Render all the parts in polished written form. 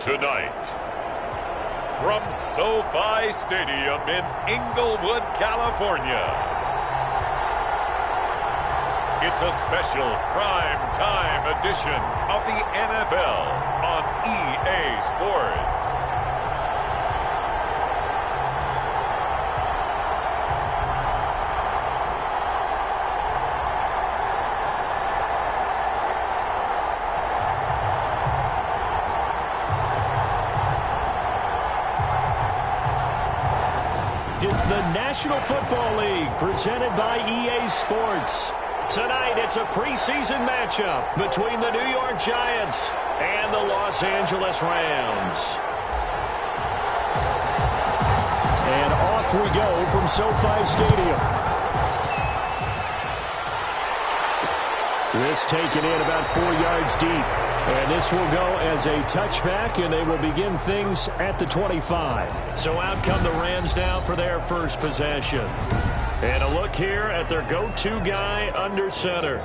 Tonight, from SoFi Stadium in Inglewood, California, it's a special prime time edition of the NFL on EA Sports. It's the National Football League presented by EA Sports. Tonight, it's a preseason matchup between the New York Giants and the Los Angeles Rams. And off we go from SoFi Stadium. This taken in about 4 yards deep. And this will go as a touchback, and they will begin things at the 25. So out come the Rams now for their first possession. And a look here at their go-to guy under center.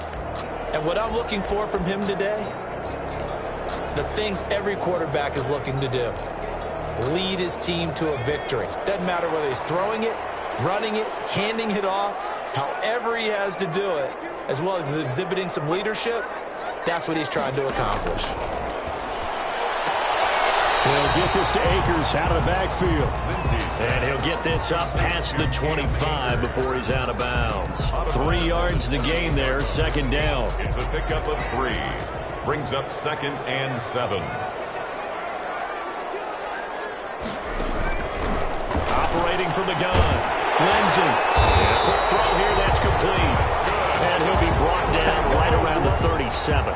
And what I'm looking for from him today, the things every quarterback is looking to do. Lead his team to a victory. Doesn't matter whether he's throwing it, running it, handing it off, however he has to do it, as well as exhibiting some leadership. That's what he's trying to accomplish. He'll get this to Akers out of the backfield. And he'll get this up past the 25 before he's out of bounds. 3 yards the gain there, second down. It's a pickup of 3. Brings up 2nd and 7. Operating from the gun. Lindsey. And a quick throw here, that's complete. And he'll be brought down right around the 37.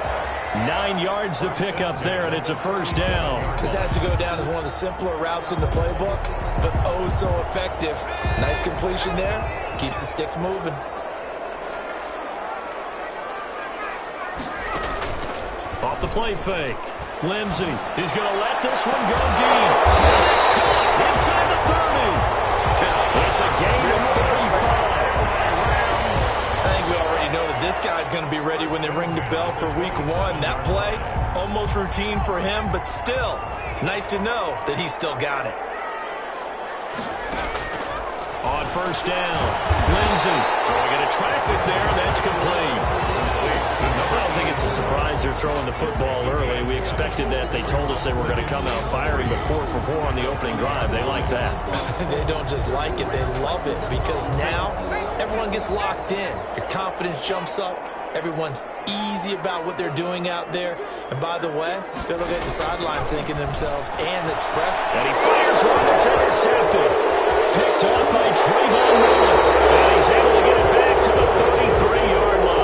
9 yards the pickup there, and it's a first down. This has to go down as one of the simpler routes in the playbook, but oh so effective. Nice completion there. Keeps the sticks moving. Off the play fake. Lindsey, he's going to let this one go deep. And it's caught inside the 30. It's a gain of 35. I think we already know that this guy's going to be ready when they ring the bell for week 1. That play, almost routine for him, but still, nice to know that he's still got it. On first down, Lindsey throwing into traffic there. That's complete. I don't think it's a surprise they're throwing the football early. We expected that. They told us they were going to come out firing, but 4 for 4 on the opening drive. They like that. They don't just like it, they love it, because now everyone gets locked in. Your confidence jumps up. Everyone's easy about what they're doing out there. And by the way, they'll look at the sideline thinking to themselves and express. And he fires one that's intercepted. Picked up by Trayvon Mullen. And he's able to get it back to the 33-yard line.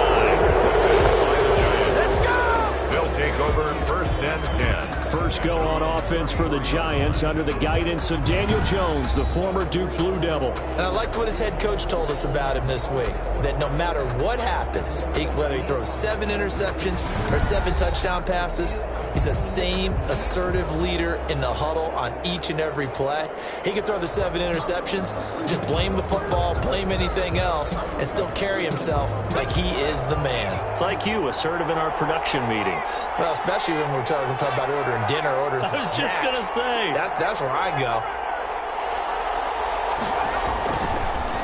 Over 1st and 10. First go on offense for the Giants under the guidance of Daniel Jones, the former Duke Blue Devil. And I liked what his head coach told us about him this week, that no matter what happens, whether he throws 7 interceptions or 7 touchdown passes, he's the same assertive leader in the huddle on each and every play. He can throw the 7 interceptions, just blame the football, blame anything else, and still carry himself like he is the man. It's like you, assertive in our production meetings. Well, especially when we're talking about ordering dinner, ordering some snacks. I was just going to say. That's where I go.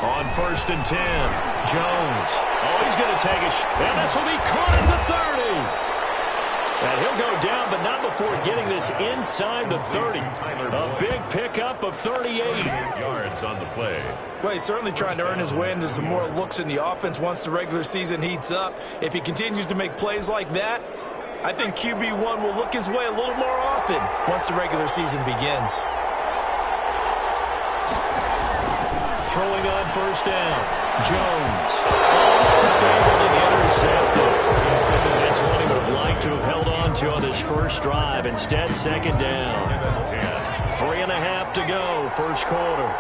On 1st and 10, Jones. Oh, he's going to take a shot. And this will be caught at the 30. And he'll go down, but not before getting this inside the 30. A big pickup of 38. Yards on the play. Well, he's certainly trying to earn his way into some more looks in the offense once the regular season heats up. If he continues to make plays like that, I think QB1 will look his way a little more often once the regular season begins. Throwing on first down. Jones. Almost able to intercept it. That's what he would have liked to have held on to on his first drive. Instead, second down. 3.5 to go, first quarter.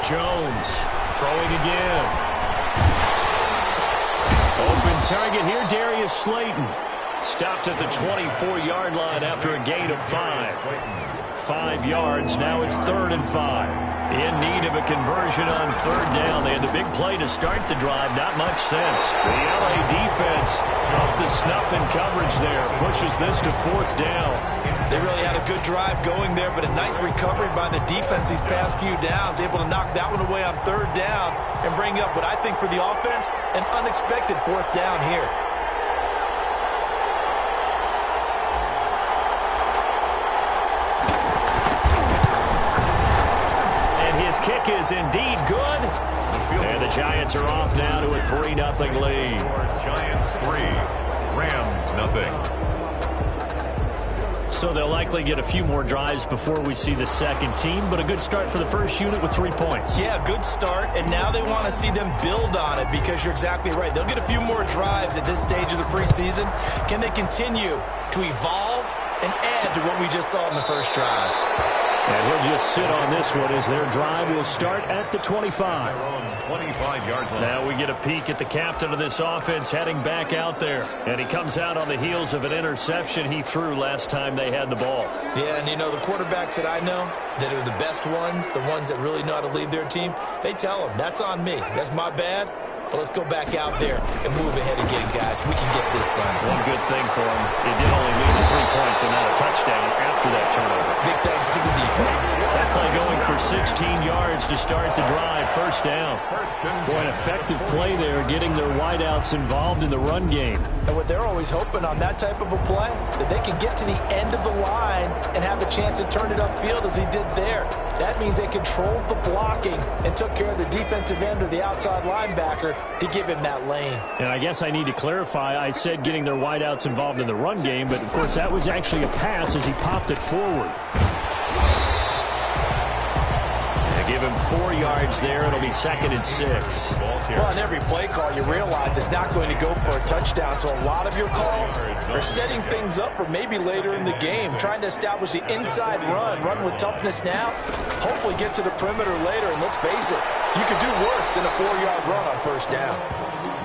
Jones throwing again. Open target here, Darius Slayton. Stopped at the 24-yard line after a gain of 5. 5 yards, now it's 3rd and 5. In need of a conversion on third down. They had the big play to start the drive. Not much sense. The LA defense up the snuff in coverage there. Pushes this to fourth down. They really had a good drive going there, but a nice recovery by the defense these past few downs. Able to knock that one away on third down and bring up what I think for the offense, an unexpected fourth down here. Kick is indeed good. And the Giants are off now to a 3-0 lead. Giants 3, Rams 0. So they'll likely get a few more drives before we see the second team, but a good start for the first unit with 3 points. Yeah, good start, and now they want to see them build on it because you're exactly right. They'll get a few more drives at this stage of the preseason. Can they continue to evolve and add to what we just saw in the first drive? And he'll just sit on this one as their drive will start at the 25. 25-yard line. Now we get a peek at the captain of this offense heading back out there. And he comes out on the heels of an interception he threw last time they had the ball. Yeah, and you know, the quarterbacks that I know that are the best ones, the ones that really know how to lead their team, they tell them, that's on me. That's my bad. But let's go back out there and move ahead again, guys. We can get this done. One good thing for him, it did only lead to 3 points and not a touchdown after that turnover. Big thanks to the defense. That play going for 16 yards to start the drive. First down. Boy, an effective play there, getting their wideouts involved in the run game. And what they're always hoping on that type of a play, that they can get to the end of the line and have a chance to turn it upfield as he did there. That means they controlled the blocking and took care of the defensive end or the outside linebacker to give him that lane. And I guess I need to clarify, I said getting their wideouts involved in the run game, but of course that was actually a pass as he popped it forward. They give him 4 yards there. It'll be 2nd and 6. Well, on every play call, you realize it's not going to go for a touchdown, so a lot of your calls are setting things up for maybe later in the game, trying to establish the inside run with toughness now, hopefully get to the perimeter later, and let's face it, you could do worse than a 4-yard run on first down.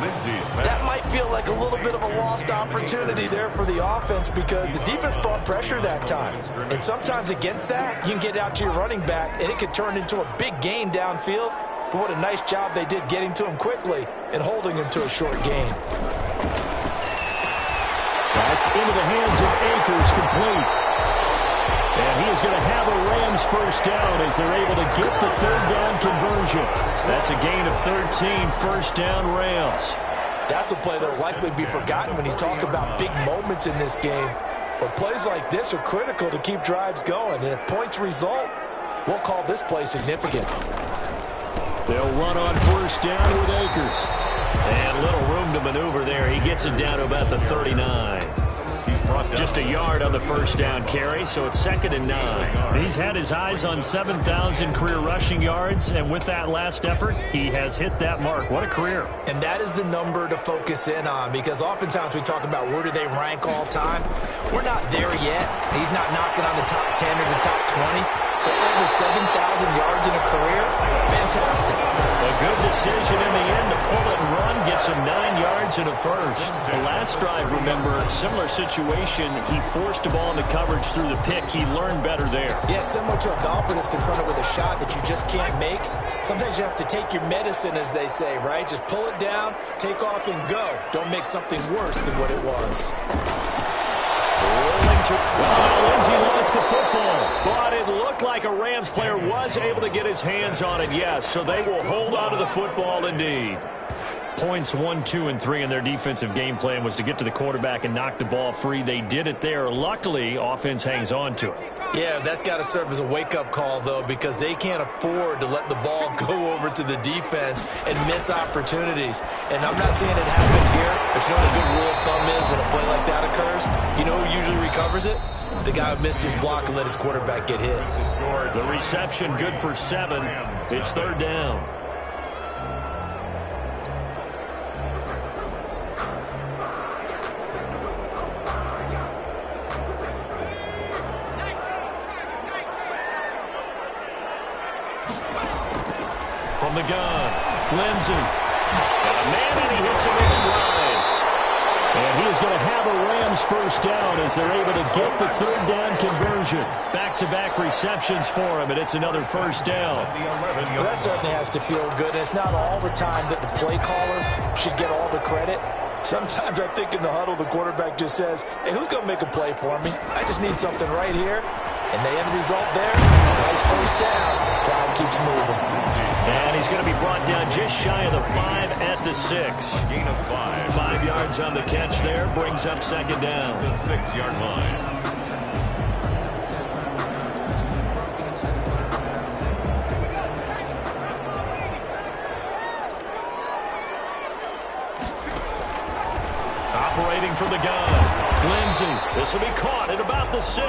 That might feel like a little bit of a lost opportunity there for the offense because the defense brought pressure that time. And sometimes against that, you can get out to your running back, and it could turn into a big gain downfield. But what a nice job they did getting to him quickly and holding him to a short gain. That's into the hands of Akers, complete. And he is going to have a Rams first down as they're able to get the third down conversion. That's a gain of 13, first down Rams. That's a play that will likely be forgotten when you talk about big moments in this game. But plays like this are critical to keep drives going. And if points result, we'll call this play significant. They'll run on first down with Akers. And little room to maneuver there. He gets it down to about the 39. Just a yard on the first down carry, so it's 2nd and 9. He's had his eyes on 7,000 career rushing yards, and with that last effort, he has hit that mark. What a career. And that is the number to focus in on because oftentimes we talk about where do they rank all time. We're not there yet. He's not knocking on the top 10 or the top 20. But over 7,000 yards in a career, fantastic. A good decision in the end to pull it and run, gets him 9 yards and a first. The last drive, remember, similar situation. He forced the ball into coverage through the pick. He learned better there. Yeah, similar to a golfer that's confronted with a shot that you just can't make. Sometimes you have to take your medicine, as they say, right? Just pull it down, take off, and go. Don't make something worse than what it was. Well, Lindsay lost the football, but it looked like a Rams player was able to get his hands on it, yes. So they will hold on to the football indeed. Points 1, 2, and 3 in their defensive game plan was to get to the quarterback and knock the ball free. They did it there. Luckily, offense hangs on to it. Yeah, that's got to serve as a wake-up call, though, because they can't afford to let the ball go over to the defense and miss opportunities. And I'm not saying it happened here, but you know what a good rule of thumb is when a play like that occurs? You know who usually recovers it? The guy who missed his block and let his quarterback get hit. The reception good for 7. It's 3rd down. The gun, Lindsay, and a man, and he hits him in stride. And he is going to have a Rams first down as they're able to get the third down conversion. Back-to-back receptions for him, and it's another first down. Well, that certainly has to feel good. It's not all the time that the play caller should get all the credit. Sometimes I think in the huddle, the quarterback just says, hey, who's going to make a play for me? I just need something right here. And the end result there, nice first down. Time keeps moving. And he's going to be brought down just shy of the 5 at the 6. Gain of 5. 5 yards on the catch there, brings up second down. The 6-yard line. Operating from the gun. Lindsey, this will be caught at about the 6.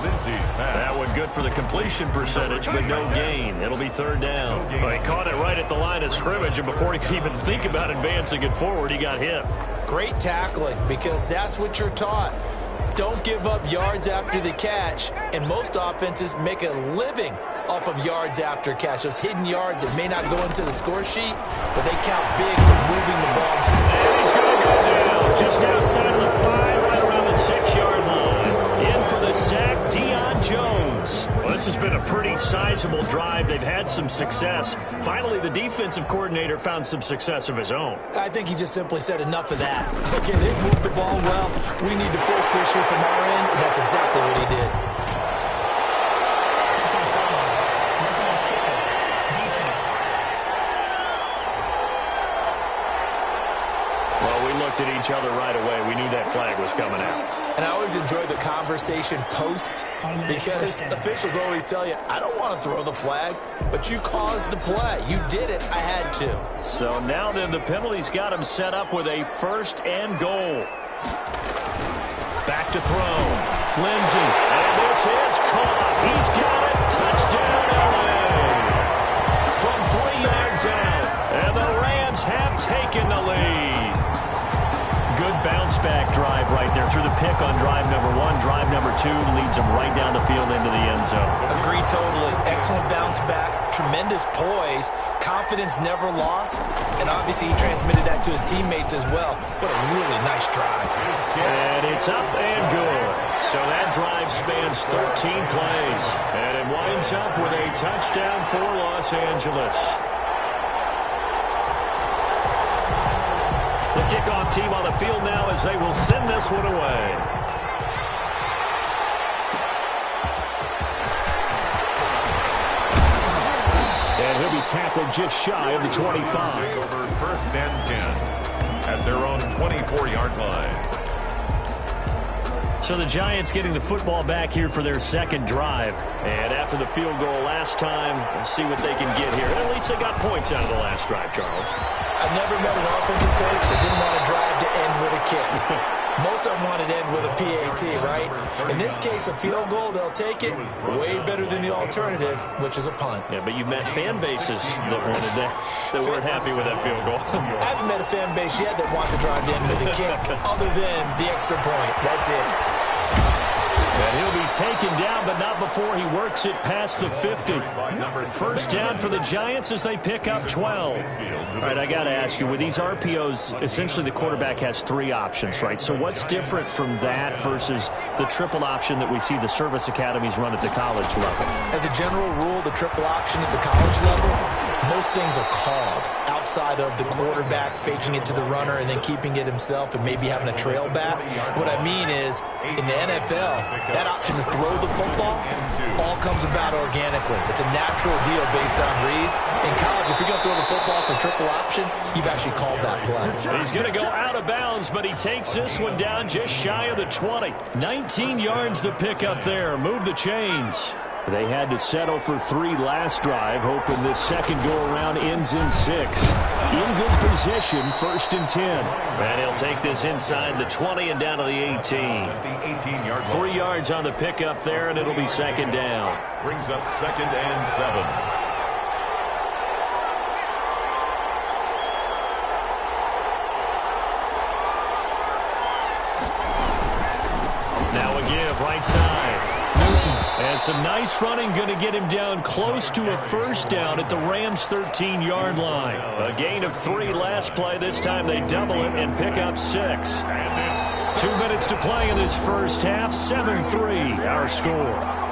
Lindsey's pass. That one good for the completion percentage, but no gain. It'll be third down. Well, he caught it right at the line of scrimmage, and before he could even think about advancing it forward, he got hit. Great tackling, because that's what you're taught. Don't give up yards after the catch, and most offenses make a living off of yards after catch. Those hidden yards that may not go into the score sheet, but they count big for moving the ball. And he's going to go down just outside of the 5, right around the 6-yard line. In for the sack, Deion Jones. Well, this has been a pretty sizable drive. They've had some success. Finally, the defensive coordinator found some success of his own. I think he just simply said enough of that. Okay, they've moved the ball well. We need to force the issue from our end, and that's exactly what he did. Well, we looked at each other right away. We knew that flag was coming out. And I always enjoy the conversation post, because officials always tell you, I don't want to throw the flag, but you caused the play. You did it. I had to. So now then, the penalty's got him set up with a 1st and goal. Back to throw. Lindsey. And this is caught. He's got it. Touchdown, LA. From 3 yards out. And the Rams have taken the lead. Good bounce-back drive right there through the pick on drive number 1. Drive number 2 leads them right down the field into the end zone. Agree totally. Excellent bounce back. Tremendous poise. Confidence never lost. And obviously he transmitted that to his teammates as well. What a really nice drive. And it's up and good. So that drive spans 13 plays. And it winds up with a touchdown for Los Angeles. The kickoff team on the field now as they will send this one away. And he'll be tackled just shy of the 25. Over 1st and 10 at their own 24-yard line. So the Giants getting the football back here for their 2nd drive. And after the field goal last time, we'll see what they can get here. At least they got points out of the last drive, Charles. I've never met an offensive coach that didn't want a drive to end with a kick. Most of them wanted to end with a PAT, right? In this case, a field goal, they'll take it. Way better than the alternative, which is a punt. Yeah, but you've met fan bases that wanted that weren't happy with that field goal. I haven't met a fan base yet that wants a drive to end with a kick, other than the extra point. That's it. And he'll be taken down, but not before he works it past the 50. First down for the Giants as they pick up 12. All right, I got to ask you, with these RPOs, essentially the quarterback has 3 options, right? So what's different from that versus the triple option that we see the service academies run at the college level? As a general rule, the triple option at the college level, most things are called outside of the quarterback faking it to the runner and then keeping it himself and maybe having a trail back. What I mean is, in the NFL, that option to throw the football all comes about organically. It's a natural deal based on reads. In college, if you're going to throw the football for triple option, you've actually called that play. He's going to go out of bounds, but he takes this one down just shy of the 20. 19 yards to pick up there. Move the chains. They had to settle for 3 last drive, hoping this second go-around ends in 6. In good position, 1st and 10. And he'll take this inside the 20 and down to the 18. 3 yards on the pickup there, and it'll be 2nd down. Brings up 2nd and 7. Now a give, right side. Newton. And some nice running going to get him down close to a first down at the Rams' 13-yard line. A gain of 3 last play. This time they double it and pick up 6. 2 minutes to play in this first half. 7-3 our score.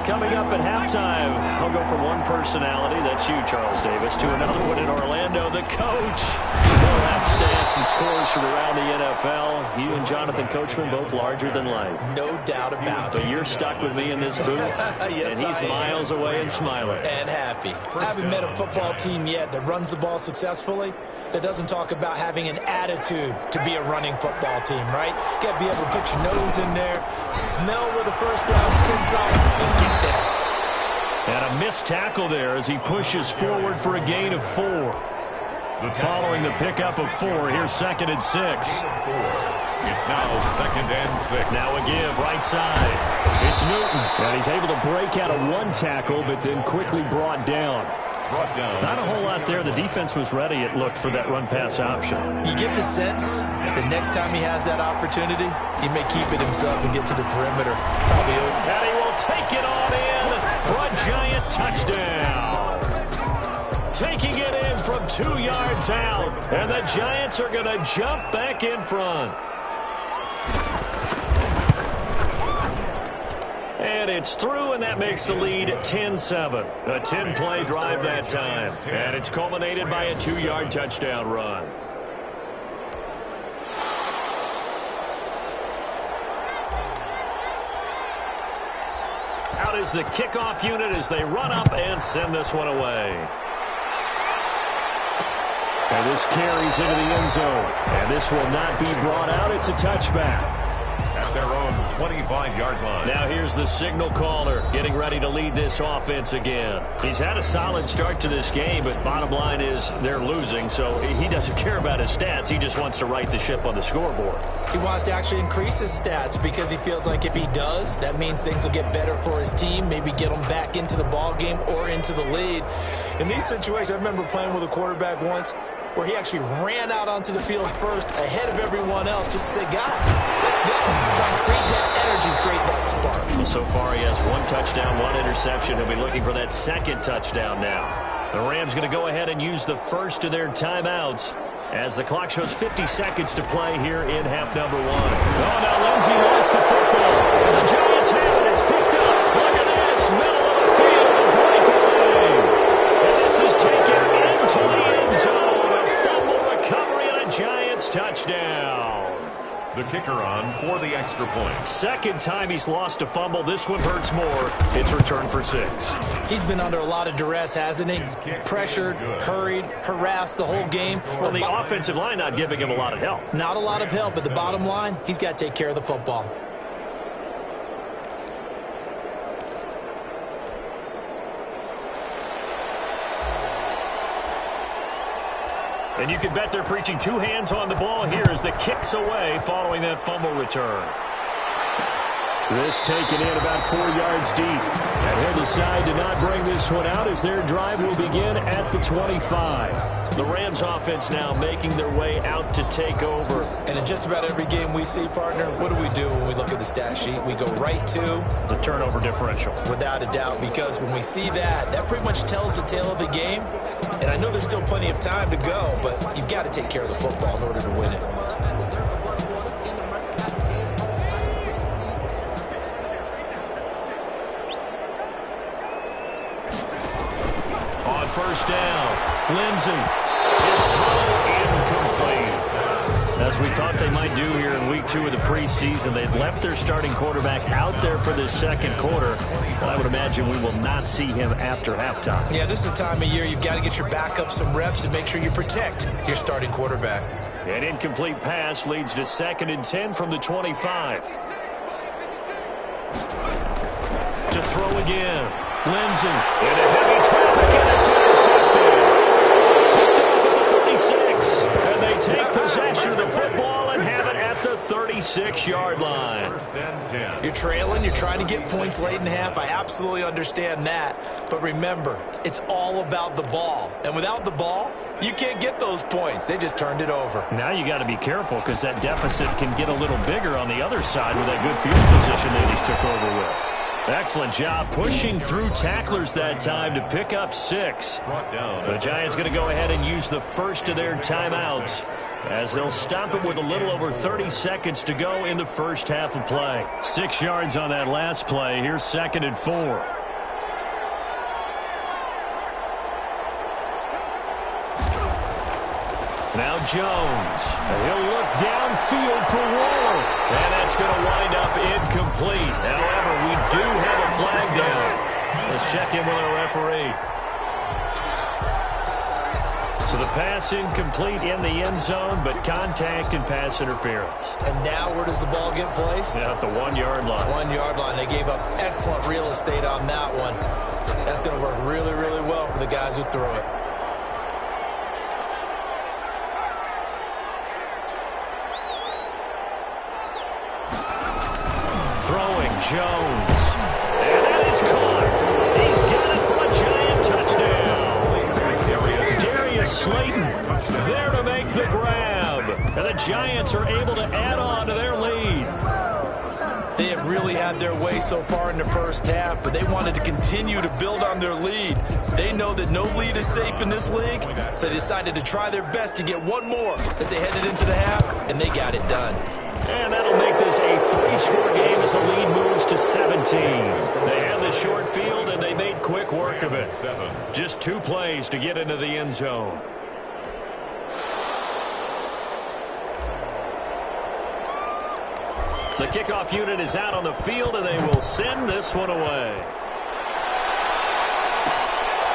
Coming up at halftime, I'll go from one personality, that's you, Charles Davis, to another one in Orlando, the coach. He'll have stats and scores from around the NFL. You and Jonathan Coachman both larger than life. No doubt about it. But you're stuck with me in this booth, yes, and he's miles away and smiling. And happy. I haven't met a football team yet that runs the ball successfully that doesn't talk about having an attitude to be a running football team, right? You got to be able to put your nose in there, smell where the first down stinks off, and get there. And a missed tackle there as he pushes forward for a gain of 4. Following the pickup of 4, here's 2nd and 6. It's now 2nd and 6. Now a give, right side. It's Newton. And he's able to break out of 1 tackle, but then quickly brought down. Not a whole lot there. The defense was ready, it looked, for that run-pass option. You get the sense that next time he has that opportunity, he may keep it himself and get to the perimeter. Probably over. And he will take it on in for a giant touchdown. Taking it in from 2 yards out. And the Giants are going to jump back in front. And it's through, and that makes the lead 10-7. A 10-play drive that time. And it's culminated by a 2-yard touchdown run. Out is the kickoff unit as they run up and send this one away. And this carries into the end zone. And this will not be brought out. It's a touchback. At their own 25-yard line. Now here's the signal caller getting ready to lead this offense again. He's had a solid start to this game, but bottom line is they're losing, so he doesn't care about his stats. He just wants to right the ship on the scoreboard. He wants to actually increase his stats because he feels like if he does, that means things will get better for his team, maybe get them back into the ball game or into the lead. In these situations, I remember playing with a quarterback once where he actually ran out onto the field first ahead of everyone else just to say, guys, let's go. Try and create that energy, create that spark. Well, so far he has 1 touchdown, 1 interception. He'll be looking for that 2nd touchdown now. The Rams going to go ahead and use the first of their timeouts as the clock shows 50 seconds to play here in half number 1. Oh, now Lindsey lost the football. The Giants have it. It's picked up. Look at this. Middle of the field. A breakaway. And this is taken into the end zone. Giants touchdown. The kicker on for the extra point. 2nd time he's lost a fumble. This one hurts more. It's returned for 6. He's been under a lot of duress, hasn't he? Pressured, hurried, harassed the whole game. Well, the offensive line not giving him a lot of help. Not a lot of help, but the bottom line, he's got to take care of the football. And you can bet they're preaching 2 hands on the ball here as the kick's away following that fumble return. This taken in about 4 yards deep. And he'll decide to not bring this one out as their drive will begin at the 25. The Rams offense now making their way out to take over. And in just about every game we see, partner, what do we do when we look at the stat sheet? We go right to the turnover differential. Without a doubt, because when we see that, that pretty much tells the tale of the game. And I know there's still plenty of time to go, but you've got to take care of the football in order to win it. On first down, Lindsey. His throw incomplete. As we thought they might do here in week 2 of the preseason, they've left their starting quarterback out there for this 2nd quarter. But I would imagine we will not see him after halftime. Yeah, this is the time of year you've got to get your backup some reps and make sure you protect your starting quarterback. An incomplete pass leads to 2nd and 10 from the 25. To throw again. Lindsey into heavy traffic, and it's intercepted. Picked off at the 36. And they take possession of the football and have it at the 36-yard line. You're trailing. You're trying to get points late in half. I absolutely understand that. But remember, it's all about the ball. And without the ball, You can't get those points. They just turned it over. Now you got to be careful because that deficit can get a little bigger on the other side with that good field position that he's took over with. Excellent job pushing through tacklers that time to pick up 6. The Giants going to go ahead and use the first of their timeouts as they'll stop it with a little over 30 seconds to go in the first half of play. 6 yards on that last play. Here's 2nd and 4. Now Jones. He'll look downfield for Waller. And that's going to wind up incomplete. However, we do have a flag down. Let's check in with our referee. So the pass incomplete in the end zone, but contact and pass interference. And now where does the ball get placed? Yeah, at the 1-yard line. 1-yard line. They gave up excellent real estate on that one. That's going to work really, really well for the guys who threw it. Throwing Jones. And that is caught. He's got it for a Giant touchdown. Darius Slayton there to make the grab. And the Giants are able to add on to their lead. They have really had their way so far in the first half, but they wanted to continue to build on their lead. They know that no lead is safe in this league, so they decided to try their best to get one more as they headed into the half, and they got it done. And that'll make this a 3-score game as the lead moves to 17. They had the short field, and they made quick work of it. Just 2 plays to get into the end zone. The kickoff unit is out on the field, and they will send this one away.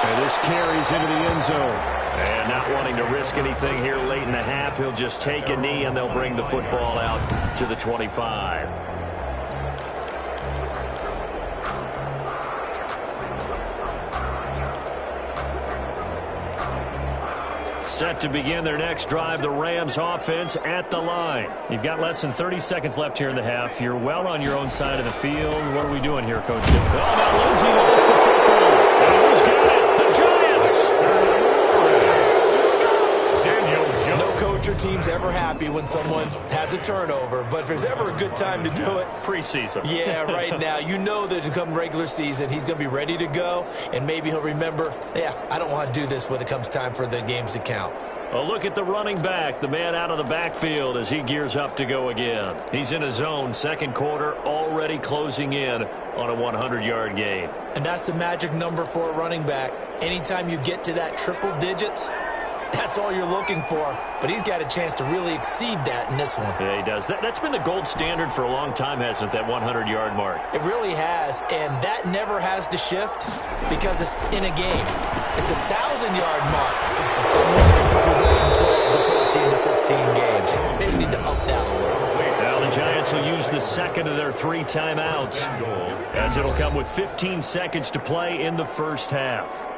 And this carries into the end zone. And not wanting to risk anything here late in the half, he'll just take a knee, and they'll bring the football out to the 25. Set to begin their next drive, the Rams offense at the line. You've got less than 30 seconds left here in the half. You're well on your own side of the field. What are we doing here, Coach? Oh, now Lindsey lost the football. And who's got it? The Giants. No coach or team's ever happy when someone has a turnover, but if there's ever a good time to do it, preseason. Yeah, right now. You know that come regular season, he's going to be ready to go, and maybe he'll remember, yeah, I don't want to do this when it comes time for the games to count. A look at the running back, the man out of the backfield as he gears up to go again. He's in his zone, 2nd quarter, already closing in on a 100-yard game. And that's the magic number for a running back. Anytime you get to that triple digits, that's all you're looking for. But he's got a chance to really exceed that in this one. Yeah, he does. That's been the gold standard for a long time, hasn't it, that 100-yard mark? It really has, and that never has to shift because it's in a game. It's a 1,000-yard mark. Since we've went from 12 to 14 to 16 games. Maybe we need to up that a little. Now the Giants will use the 2nd of their 3 timeouts, as it'll come with 15 seconds to play in the first half.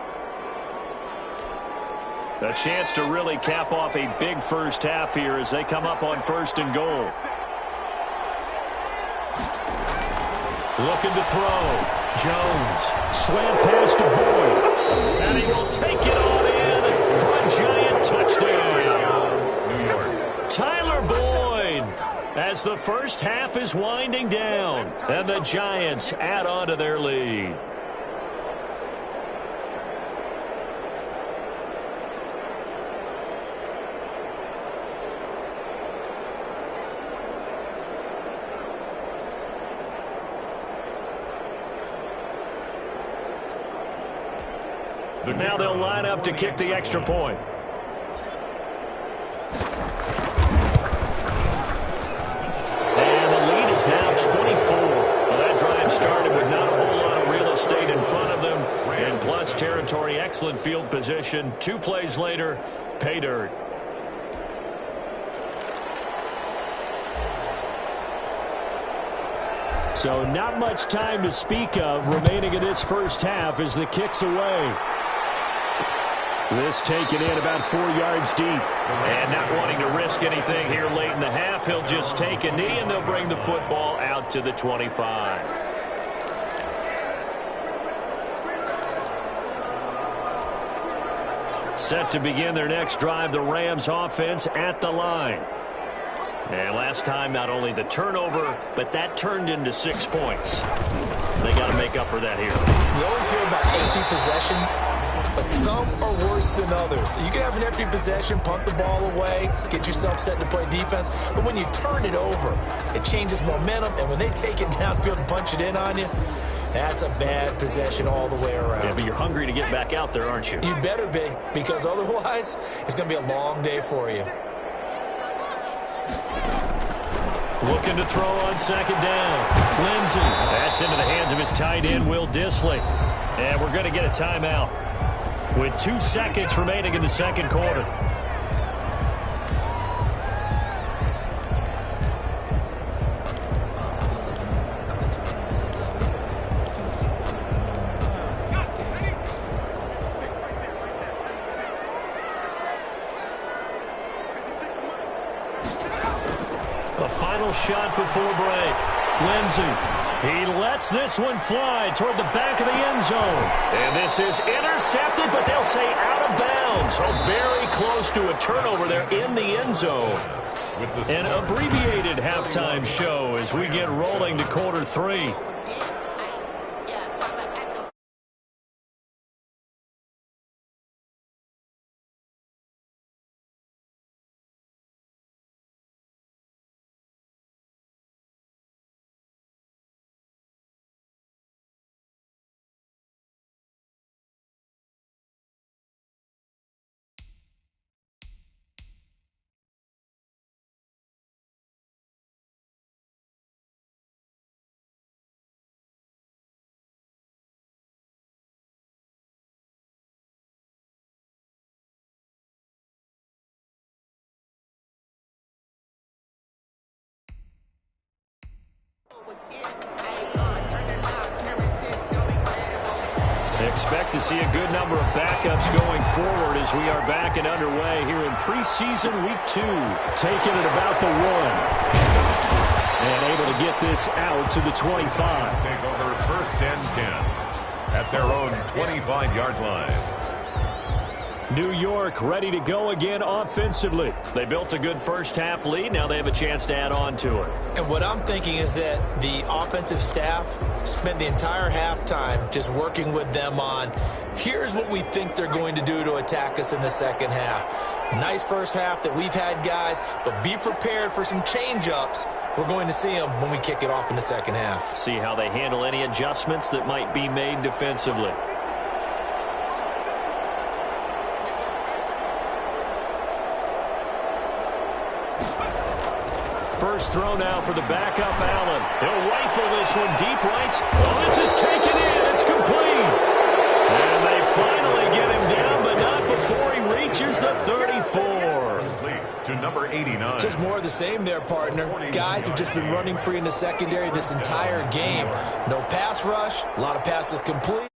A chance to really cap off a big first half here as they come up on 1st and goal. Looking to throw. Jones. Slant pass to Boyd. And he will take it on in for a Giant touchdown. New York. Tyler Boyd as the first half is winding down. And the Giants add on to their lead. Now they'll line up to kick the extra point. And the lead is now 24. Well, that drive started with not a whole lot of real estate in front of them. In plus territory, excellent field position. 2 plays later, pay dirt. So not much time to speak of remaining in this first half as the kick's away. This taken in about 4 yards deep. And not wanting to risk anything here late in the half, he'll just take a knee and they'll bring the football out to the 25. Set to begin their next drive, the Rams offense at the line. And last time, not only the turnover, but that turned into 6 points. They got to make up for that here. You always hear about empty possessions, but some are worse than others. You can have an empty possession, punt the ball away, get yourself set to play defense, but when you turn it over, it changes momentum, and when they take it downfield and punch it in on you, that's a bad possession all the way around. Yeah, but you're hungry to get back out there, aren't you? You better be, because otherwise, it's going to be a long day for you. Looking to throw on second down. Lindsey. That's into the hands of his tight end, Will Dissly. And we're going to get a timeout with 2 seconds remaining in the second quarter. A final shot before break. Lindsey. He lets this one fly toward the back of the end zone. And this is intercepted, but they'll say out of bounds. So very close to a turnover there in the end zone. An abbreviated halftime show as we get rolling to quarter 3. Expect to see a good number of backups going forward as we are back and underway here in preseason week 2. Taking it about the 1. And able to get this out to the 25. Take over first and 10 at their own 25-yard line. New York ready to go again offensively. They built a good first-half lead. Now they have a chance to add on to it. And what I'm thinking is that the offensive staff spent the entire halftime just working with them on, here's what we think they're going to do to attack us in the second half. Nice first half that we've had, guys, but be prepared for some change-ups. We're going to see them when we kick it off in the second half. See how they handle any adjustments that might be made defensively. First throw now for the backup, Allen. He'll rifle this one deep right. Oh, this is taken in. It's complete. And they finally get him down, but not before he reaches the 34. To number 89. Just more of the same there, partner. Guys have just been running free in the secondary this entire game. No pass rush, a lot of passes complete.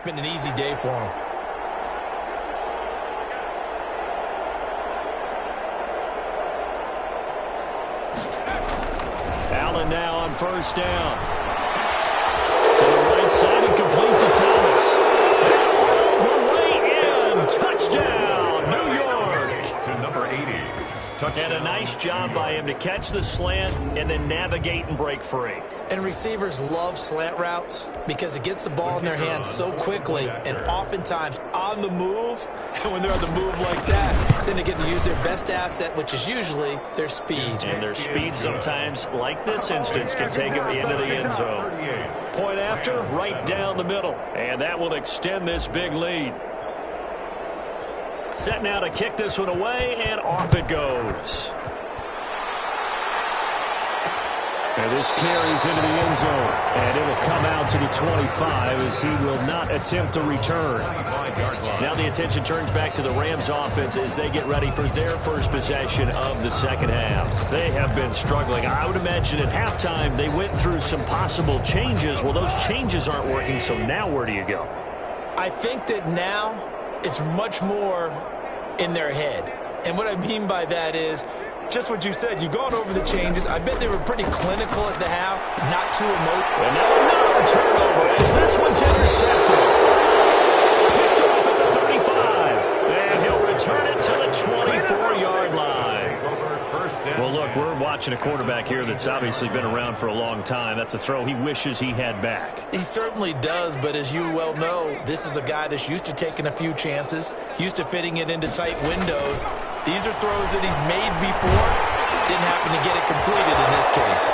Been an easy day for him. Allen now on first down. To the right side and complete to Thomas. The way in. Touchdown, New York. To number 80. Touchdown. And a nice job by him to catch the slant and then navigate and break free. And receivers love slant routes because it gets the ball in their hands so quickly and oftentimes on the move. And when they're on the move like that, then they get to use their best asset, which is usually their speed. And their speed sometimes, like this instance, can take them into the end zone. Point after, right down the middle. And that will extend this big lead. Set now to kick this one away, and off it goes. And this carries into the end zone, and it will come out to the 25 as he will not attempt a return. Now the attention turns back to the Rams offense as they get ready for their first possession of the second half. They have been struggling. I would imagine at halftime they went through some possible changes. Well, those changes aren't working, so now where do you go? I think that now it's much more in their head. And what I mean by that is just what you said. You've gone over the changes. I bet they were pretty clinical at the half, not too emotional. And now another turnover as this one's intercepted. Picked off at the 35. And he'll return it to the 24-yard line. Well, look, we're watching a quarterback here that's obviously been around for a long time. That's a throw he wishes he had back. He certainly does, but as you well know, this is a guy that's used to taking a few chances, used to fitting it into tight windows. These are throws that he's made before. Didn't happen to get it completed in this case.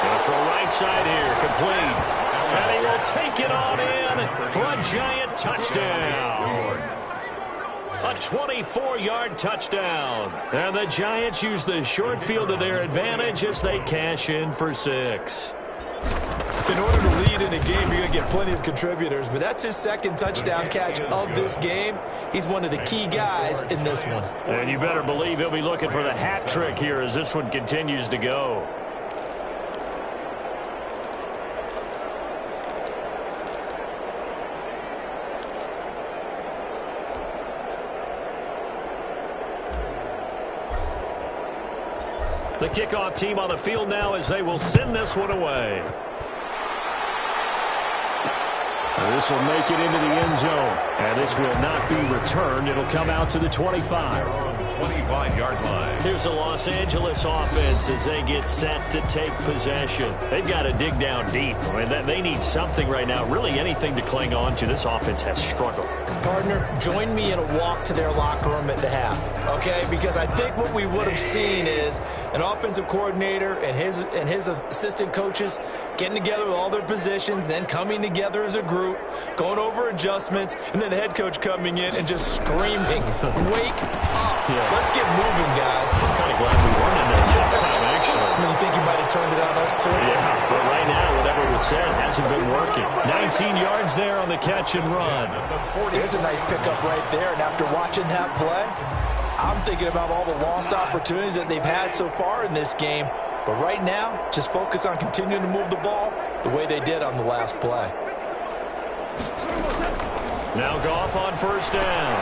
Going for a right side here, complete. And he will take it on in for a giant touchdown. A 24-yard touchdown. And the Giants use the short field to their advantage as they cash in for 6. In order to lead in a game, you're going to get plenty of contributors, but that's his second touchdown catch of this game. He's one of the key guys in this one. And you better believe he'll be looking for the hat trick here as this one continues to go. The kickoff team on the field now as they will send this one away. This will make it into the end zone. And this will not be returned. It'll come out to the 25. 25-yard line. Here's the Los Angeles offense as they get set to take possession. They've got to dig down deep. I mean, they need something right now, really anything to cling on to. This offense has struggled. Partner, join me in a walk to their locker room at the half, okay? Because I think what we would have seen is an offensive coordinator and his assistant coaches getting together with all their positions, then coming together as a group, going over adjustments, and then the head coach coming in and just screaming, wake up. Yeah. Let's get moving, guys. I'm kind of glad we weren't in that halftime, actually. I mean, you think you might have turned it on us, too? Yeah, but right now, whatever was said hasn't been working. 19 yards there on the catch and run. There's a nice pickup right there, and after watching that play, I'm thinking about all the lost opportunities that they've had so far in this game. But right now, just focus on continuing to move the ball the way they did on the last play. Now Goff on first down.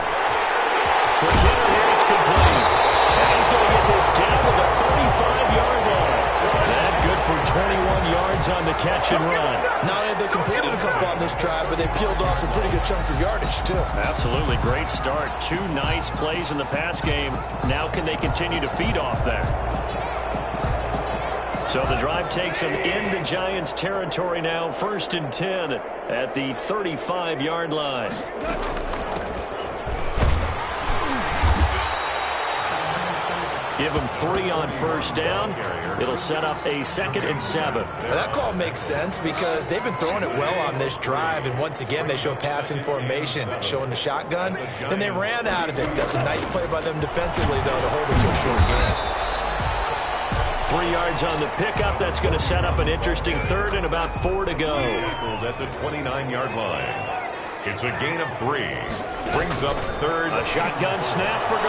McKinnon here, it's complete. And he's going to get this down to the 35-yard line. That good for 21 yards on the catch and run. Not only they completed a couple on this drive, but they peeled off some pretty good chunks of yardage, too. Absolutely. Great start. 2 nice plays in the pass game. Now can they continue to feed off that? So the drive takes them into Giants territory now. 1st and 10 at the 35-yard line. Give them 3 on first down. It'll set up a 2nd and 7. Well, that call makes sense because they've been throwing it well on this drive, and once again they show passing formation, showing the shotgun. Then they ran out of it. That's a nice play by them defensively, though, to hold it to a short game. 3 yards on the pickup. That's going to set up an interesting 3rd and about 4 to go. At the 29-yard line. It's a gain of 3. Brings up 3rd. A shotgun snap for goal.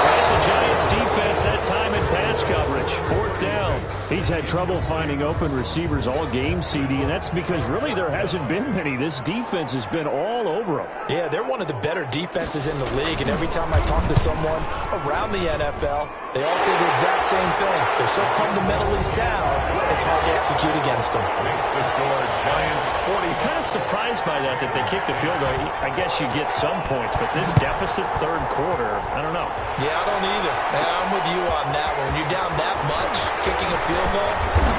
Credit the Giants defense that time in pass coverage. 4th down. He's had trouble finding open receivers all game, CD, and that's because really there hasn't been many. This defense has been all over them. Yeah, they're one of the better defenses in the league, and every time I talk to someone around the NFL, they all say the exact same thing. They're so fundamentally sound, it's hard to execute against them. Makes the score Giants 40. Kind of surprised by that they kicked the field goal. I guess you get some points, but this deficit 3rd quarter, I don't know. Yeah, I don't either. I'm with you on that one. When you're down that much, kicking a field field goal,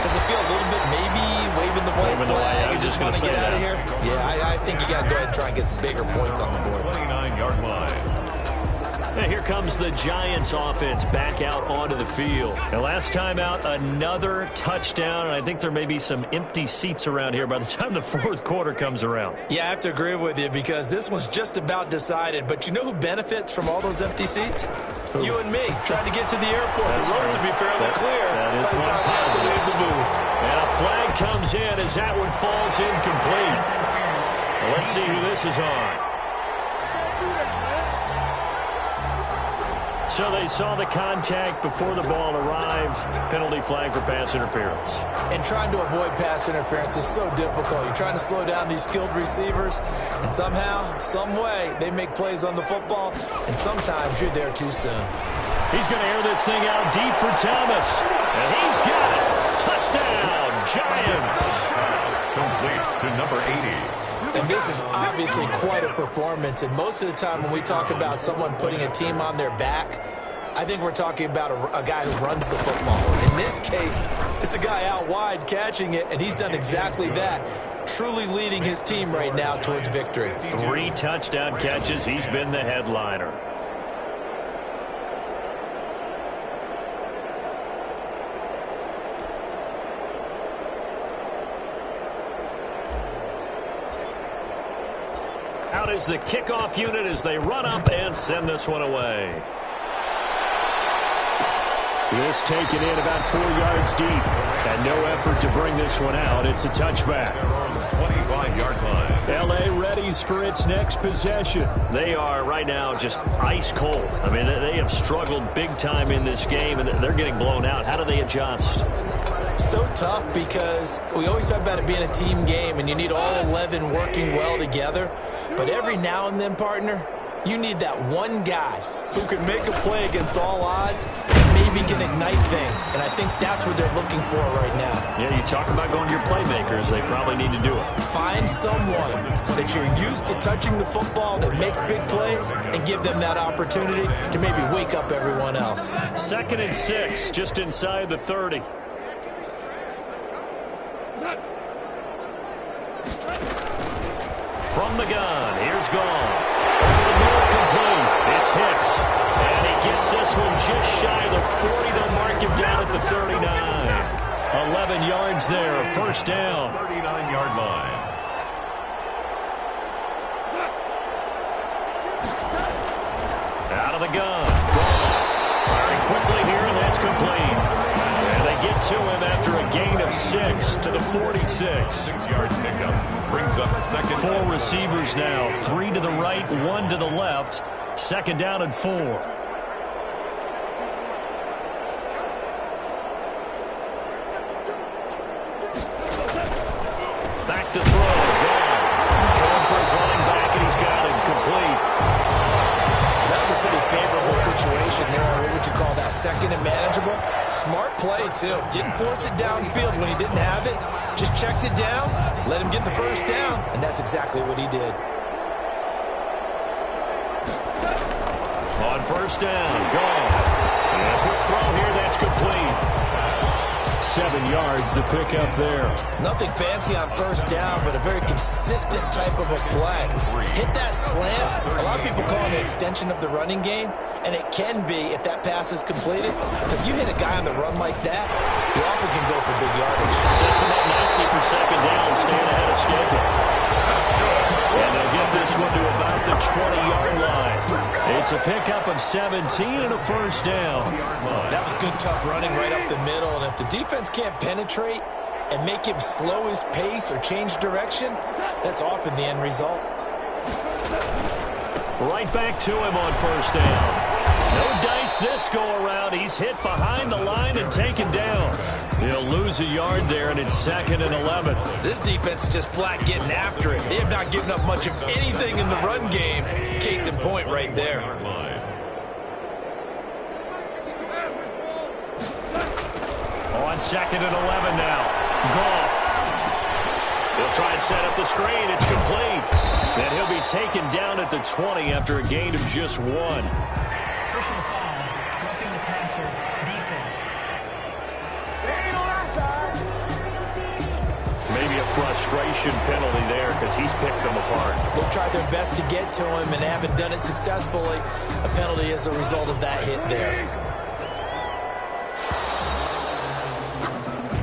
does it feel a little bit maybe waving the white flag and just want to get out of here? Yeah, I think you got to go ahead and try and get some bigger points on the board. 29-yard line. And here comes the Giants offense back out onto the field. And last time out, another touchdown. And I think there may be some empty seats around here by the time the fourth quarter comes around. Yeah, I have to agree with you because this one's just about decided. But you know who benefits from all those empty seats? Who? You and me, trying to get to the airport. That's the roads will be fairly clear by the time we have to leave the booth. And a flag comes in as that one falls incomplete. Well, let's see who this is on. So they saw the contact before the ball arrived. Penalty flag for pass interference. And trying to avoid pass interference is so difficult. You're trying to slow down these skilled receivers, and somehow, some way, they make plays on the football, and sometimes you're there too soon. He's going to air this thing out deep for Thomas. And he's got it. Touchdown, Giants. Complete to number 80. And this is obviously quite a performance. And most of the time when we talk about someone putting a team on their back, I think we're talking about a guy who runs the football. In this case, it's a guy out wide catching it, and he's done exactly that, truly leading his team right now towards victory. 3 touchdown catches. He's been the headliner. Out is the kickoff unit as they run up and send this one away. This taken in about 4 yards deep. And no effort to bring this one out. It's a touchback. 25-yard line. L.A. readies for its next possession. They are right now just ice cold. I mean, they have struggled big time in this game, and they're getting blown out. How do they adjust? So tough because we always talk about it being a team game, and you need all 11 working well together. But every now and then, partner, you need that one guy who can make a play against all odds and maybe can ignite things. And I think that's what they're looking for right now. Yeah, you talk about going to your playmakers. They probably need to do it. Find someone that you're used to touching the football that makes big plays and give them that opportunity to maybe wake up everyone else. 2nd and 6, just inside the 30. From the gun, here's Goff. Over the middle, complete. It's Hicks. And he gets this one just shy of the 40. They'll mark him down at the 39. 11 yards there, first down. 39-yard line. Out of the gun. Goff. Firing quickly here, and that's complete. And they get to him after a gain of 6 to the 46. 6-yard pickup. Brings up second. 4 receivers now. 3 to the right, 1 to the left. 2nd down and 4. Back to throw. Goff. Throwing for his running back, and he's got it complete. That was a pretty favorable situation there. What would you call that? 2nd and manageable? Smart play, too. Didn't force it downfield when he didn't have it. Just checked it down, let him get the first down, and that's exactly what he did. On first down, Goff. And a quick throw here, that's complete. 7 yards, the pickup there. Nothing fancy on first down, but a very consistent type of a play. Hit that slant. A lot of people call it an extension of the running game, and it can be if that pass is completed, because you hit a guy on the run like that, he often can go for big yardage. Sets him up nicely for 2nd down, staying ahead of schedule. That's good. And they'll get this one to about the 20-yard line. It's a pickup of 17 and a first down. That was good, tough running right up the middle, and if the defense can't penetrate and make him slow his pace or change direction, that's often the end result. Right back to him on first down. No dice this go-around. He's hit behind the line and taken down. He'll lose a yard there, and it's 2nd and 11. This defense is just flat getting after it. They have not given up much of anything in the run game. Case in point right there. On 2nd and 11 now. Goff. He'll try and set up the screen. It's complete. And he'll be taken down at the 20 after a gain of just 1. Personal foul, roughing the passer, defense. frustration penalty there because he's picked them apart. They've tried their best to get to him and haven't done it successfully. A penalty as a result of that hit there.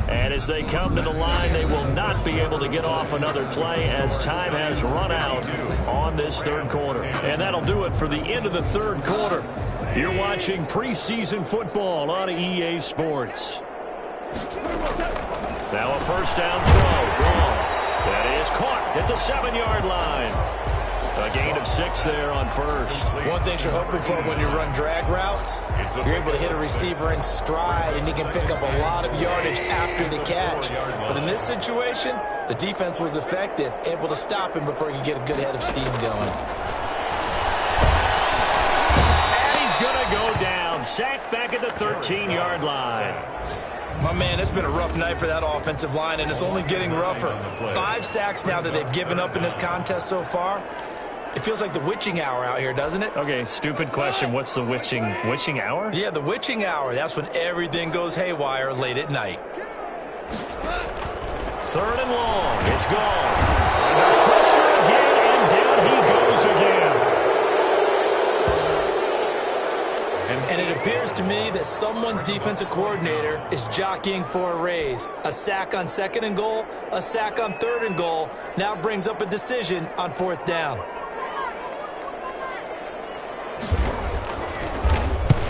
And as they come to the line, they will not be able to get off another play as time has run out on this third quarter. And that'll do it for the end of the third quarter. You're watching preseason football on EA Sports. Now a first down throw. Gone. That is caught at the 7-yard line. A gain of 6 there on first. One thing you're hoping for when you run drag routes, you're able to hit a receiver in stride, and he can pick up a lot of yardage after the catch. But in this situation, the defense was effective, able to stop him before he could get a good head of steam going. And he's going to go down. Sacked back at the 13-yard line. My man, it's been a rough night for that offensive line, and it's only getting rougher. 5 sacks now that they've given up in this contest so far. It feels like the witching hour out here, doesn't it? Okay, stupid question. What's the witching hour? Yeah, the witching hour. That's when everything goes haywire late at night. Third and long. It's gone. Under pressure again, and down he goes again. And it appears to me that someone's defensive coordinator is jockeying for a raise. A sack on 2nd and goal, a sack on 3rd and goal now brings up a decision on 4th down.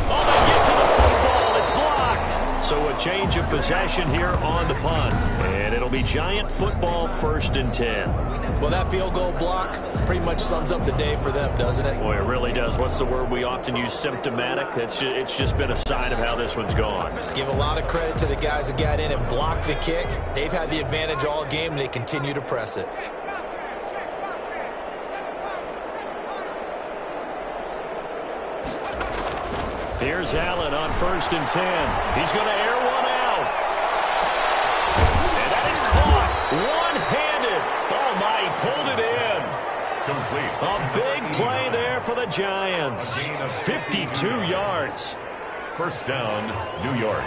Oh, they get to the football. It's blocked. So a change of possession here on the punt. And it'll be Giant football 1st and 10. Well, that field goal block pretty much sums up the day for them, doesn't it? Boy, it really does. What's the word we often use? Symptomatic. It's just been a sign of how this one's gone. Give a lot of credit to the guys who got in and blocked the kick. They've had the advantage all game, and they continue to press it. Here's Allen on 1st and 10. He's going to air one out. And that is caught. One-handed. Oh, my, he pulled it in. Complete. A big play there for the Giants. 52 yards. First down, New York.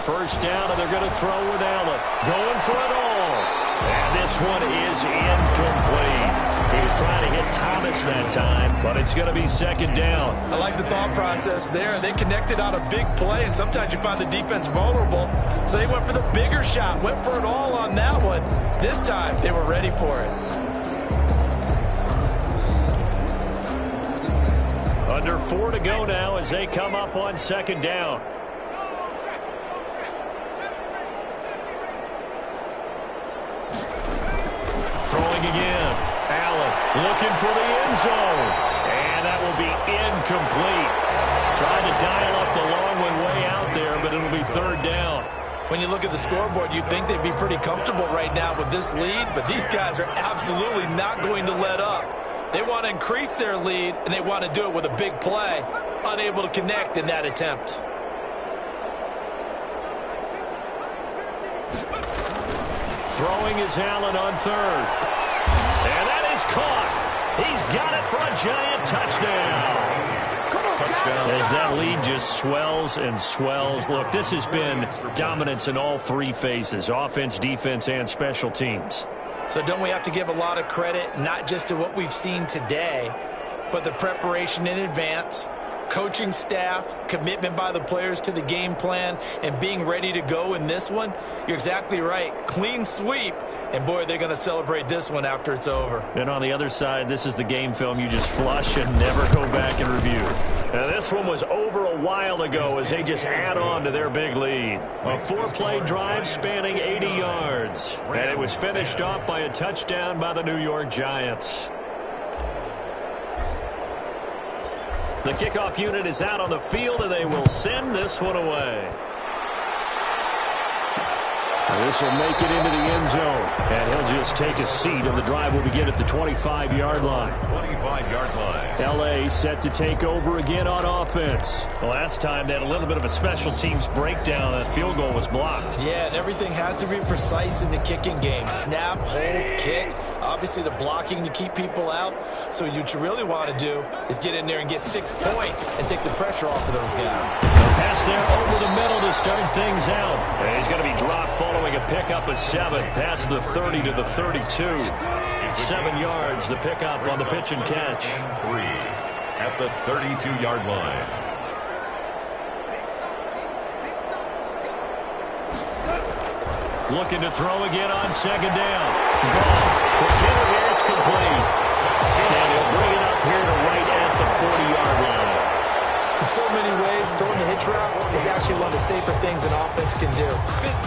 First down, and they're going to throw with Allen. Going for it all. And this one is incomplete. He was trying to hit Thomas that time, but it's going to be 2nd down. I like the thought process there. They connected on a big play, and sometimes you find the defense vulnerable. So they went for the bigger shot, went for it all on that one. This time, they were ready for it. Under 4 to go now as they come up on 2nd down. Throwing again. Allen looking for the end zone. And that will be incomplete. Trying to dial up the long one way out there, but it'll be 3rd down. When you look at the scoreboard, you'd think they'd be pretty comfortable right now with this lead, but these guys are absolutely not going to let up. They want to increase their lead, and they want to do it with a big play. Unable to connect in that attempt. Throwing is Allen on 3rd. And that is caught. He's got it for a Giant touchdown. Touchdown. As that lead just swells and swells. Look, this has been dominance in all 3 phases, offense, defense, and special teams. So don't we have to give a lot of credit, not just to what we've seen today, but the preparation in advance, coaching staff, commitment by the players to the game plan, and being ready to go in this one? You're exactly right. Clean sweep, and boy, they're going to celebrate this one after it's over. And on the other side, this is the game film you just flush and never go back and review. Now, this one was over a while ago as they just add on to their big lead. A 4-play drive spanning 80 yards. And it was finished off by a touchdown by the New York Giants. The kickoff unit is out on the field, and they will send this one away. This will make it into the end zone, and he'll just take a seat, and the drive will begin at the 25-yard line. 25-yard line. L.A. set to take over again on offense. The last time they had a little bit of a special teams breakdown. That field goal was blocked. Yeah, and everything has to be precise in the kicking game. Snap, hold, kick. Obviously, the blocking to keep people out. So what you really want to do is get in there and get 6 points and take the pressure off of those guys. Pass there over the middle to start things out. And he's going to be dropped following a pickup of 7. Past the 30 to the 32. 7 yards, the pickup on the pitch and catch. 3 at the 32-yard line. Looking to throw again on second down. Ball. McKinnon here, it's complete. And he'll bring it up here to right at the 40-yard line. In so many ways, throwing the hitch route is actually one of the safer things an offense can do.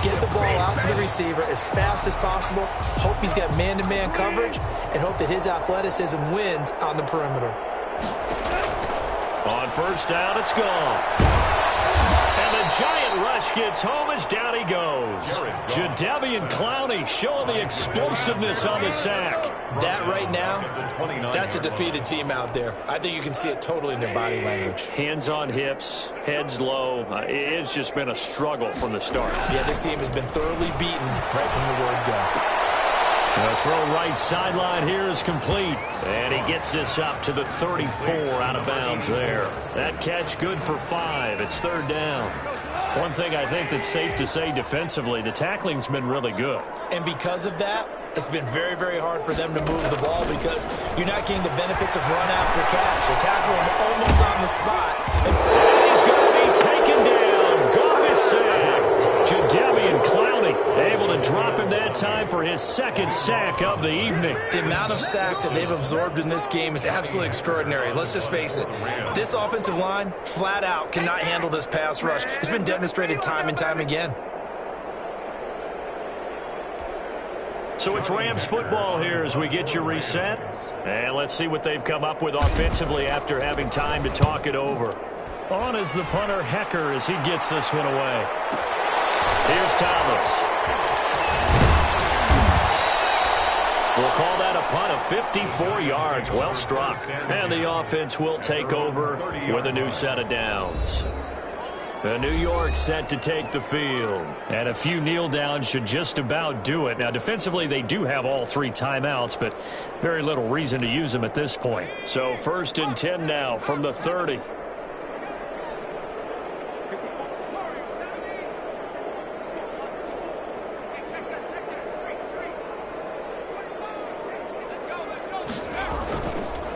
Get the ball out to the receiver as fast as possible, hope he's got man-to-man coverage, and hope that his athleticism wins on the perimeter. On first down, it's gone. And the giant rush gets home as down he goes. Jadeveon Clowney showing the explosiveness on the sack. That right now, that's a defeated team out there. I think you can see it totally in their body language. Hands on hips, heads low. It's just been a struggle from the start. Yeah, this team has been thoroughly beaten right from the word go. The throw right sideline here is complete. And he gets this up to the 34 out of bounds there. That catch good for 5. It's third down. One thing I think that's safe to say defensively, the tackling's been really good. And because of that, it's been very, very hard for them to move the ball because you're not getting the benefits of run after catch. They tackle him almost on the spot. And he's going to be taken down. Goff is sacked. Jadeveon Clowney able to drop him that time for his second sack of the evening. The amount of sacks that they've absorbed in this game is absolutely extraordinary. Let's just face it. This offensive line, flat out, cannot handle this pass rush. It's been demonstrated time and time again. So it's Rams football here as we get you reset. And let's see what they've come up with offensively after having time to talk it over. On is the punter, Hecker, as he gets this one away. Here's Thomas. We'll call that a punt of 54 yards. Well struck. And the offense will take over with a new set of downs. The New York set to take the field. And a few kneel downs should just about do it. Now, defensively, they do have all 3 timeouts, but very little reason to use them at this point. So 1st and 10 now from the 30.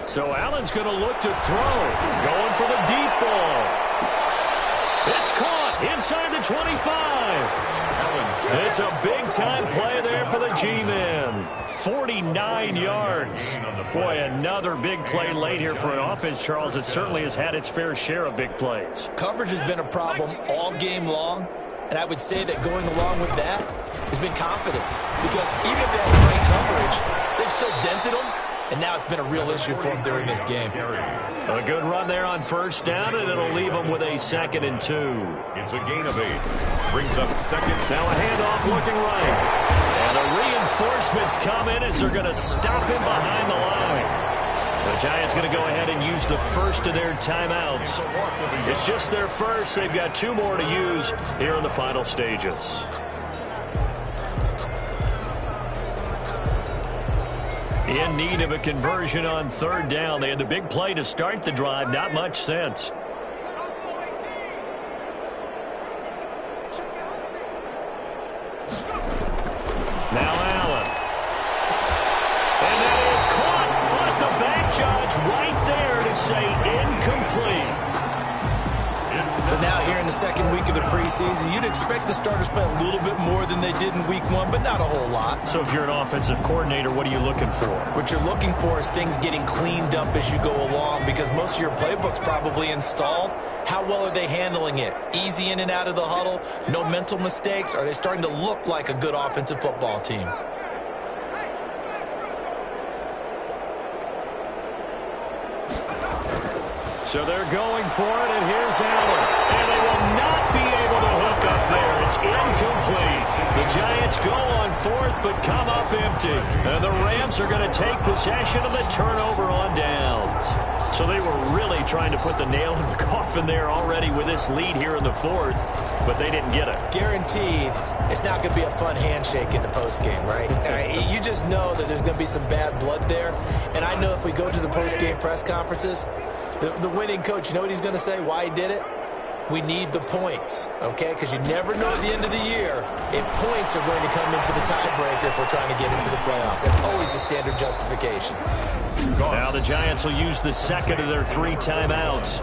So Allen's going to look to throw. Going for the deep ball. It's caught inside the 25. It's a big-time play there for the G-men. 49 yards. Boy, another big play late here for an offense, Charles, that certainly has had its fair share of big plays. Coverage has been a problem all game long, and I would say that going along with that has been confidence. Because even if they have great coverage, they've still dented them. And now it's been a real issue for him during this game. A good run there on first down, and it'll leave him with a 2nd and 2. It's a gain of 8. Brings up 2nd. Now a handoff looking right. And the reinforcements come in as they're going to stop him behind the line. The Giants going to go ahead and use the first of their timeouts. It's just their first. They've got 2 more to use here in the final stages. In need of a conversion on 3rd down. They had the big play to start the drive. Not much sense. Now Allen. And that is caught. But the back judge right there to say incomplete. So now here in the 2nd week of the preseason, you'd expect the starters to play a little bit more than they did in week 1, but not a whole lot. So if you're an offensive coordinator, what are you looking for? What you're looking for is things getting cleaned up as you go along because most of your playbook's probably installed. How well are they handling it? Easy in and out of the huddle? No mental mistakes? Are they starting to look like a good offensive football team? So they're going for it, and here's Allen. And they will not be able to hook up there. It's incomplete. The Giants go on fourth, but come up empty. And the Rams are going to take possession of the turnover on downs. So they were really trying to put the nail in the coffin there already with this lead here in the fourth, but they didn't get it. Guaranteed, it's not going to be a fun handshake in the postgame, right? You just know that there's going to be some bad blood there. And I know if we go to the postgame press conferences, the winning coach, you know what he's going to say, why he did it? We need the points, okay? Because you never know at the end of the year if points are going to come into the tiebreaker if we're trying to get into the playoffs. That's always the standard justification. Now the Giants will use the second of their 3 timeouts.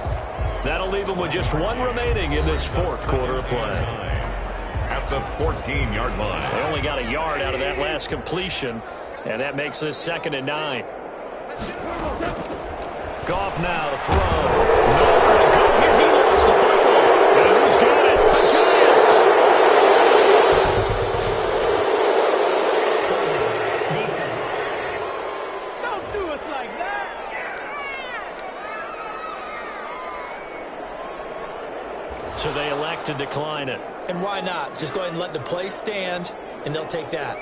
That'll leave them with just 1 remaining in this fourth quarter of play. At the 14-yard line. They only got a yard out of that last completion, and that makes this 2nd and 9. Goff now to throw. Nowhere to go here. He lost the football. And who's got it? The Giants. Defense. Don't do us like that. So they elect to decline it. And why not? Just go ahead and let the play stand, and they'll take that.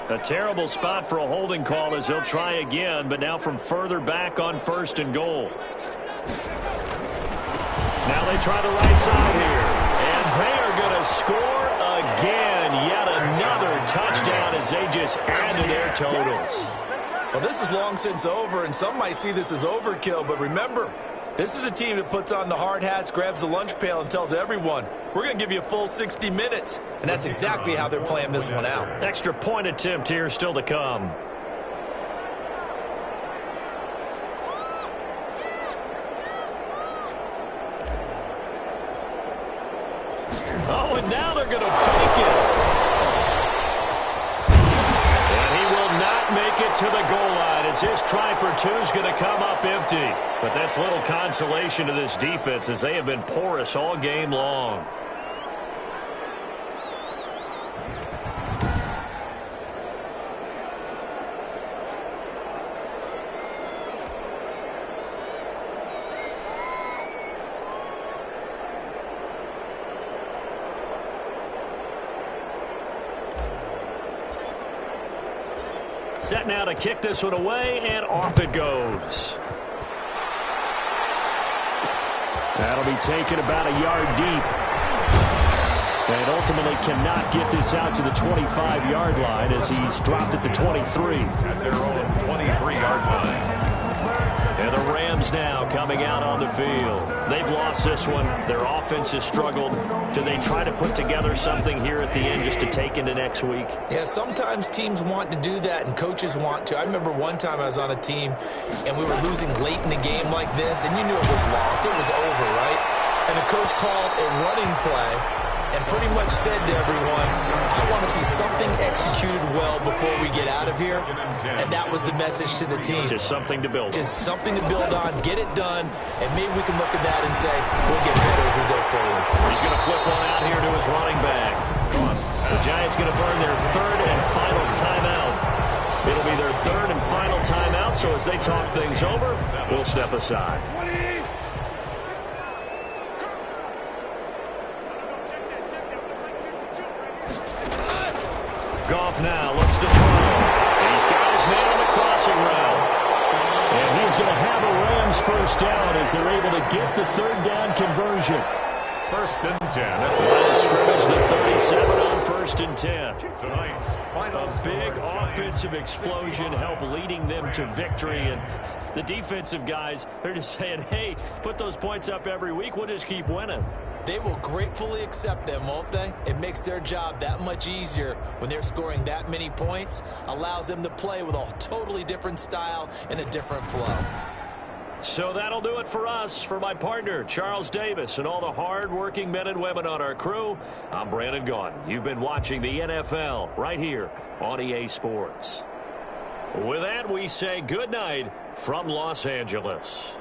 A terrible spot for a holding call as they'll try again, but now from further back on 1st and goal. Now they try the right side here, and they are going to score again. Yet another touchdown as they just add to their totals. Well, this is long since over, and some might see this as overkill, but remember, this is a team that puts on the hard hats, grabs the lunch pail, and tells everyone, we're going to give you a full 60 minutes. And that's exactly how they're playing this one out. Extra point attempt here still to come. Oh, and now they're going to fake it. And he will not make it to the goal line as his try for 2 is going to come up empty. But that's little consolation to this defense as they have been porous all game long. Set now to kick this one away, and off it goes. That'll be taken about a yard deep. And ultimately cannot get this out to the 25-yard line as he's dropped at the 23. At their own 23-yard line. And the Rams now coming out on the field. They've lost this one. Their offense has struggled. Do they try to put together something here at the end just to take into next week? Yeah, sometimes teams want to do that and coaches want to. I remember one time I was on a team and we were losing late in the game like this, and you knew it was lost. It was over, right? And the coach called a running play and pretty much said to everyone, I want to see something executed well before we get out of here. And that was the message to the team. Just something to build on. Just something to build on, get it done, and maybe we can look at that and say, we'll get better as we go forward. He's going to flip one out here to his running back. The Giants going to burn their 3rd and final timeout. It'll be their 3rd and final timeout, so as they talk things over, we'll step aside. Goff now looks to throw. He's got his man on the crossing route. And he's going to have a Rams first down as they're able to get the 3rd down conversion. 1st and 10. Line of scrimmage, the 37 on 1st and 10. Tonight's final A big offensive explosion helped leading them to victory. And the defensive guys, they're just saying, hey, put those points up every week. We'll just keep winning. They will gratefully accept them, won't they? It makes their job that much easier when they're scoring that many points. Allows them to play with a totally different style and a different flow. So that'll do it for us. For my partner, Charles Davis, and all the hard-working men and women on our crew, I'm Brandon Gaudin. You've been watching the NFL right here on EA Sports. With that, we say good night from Los Angeles.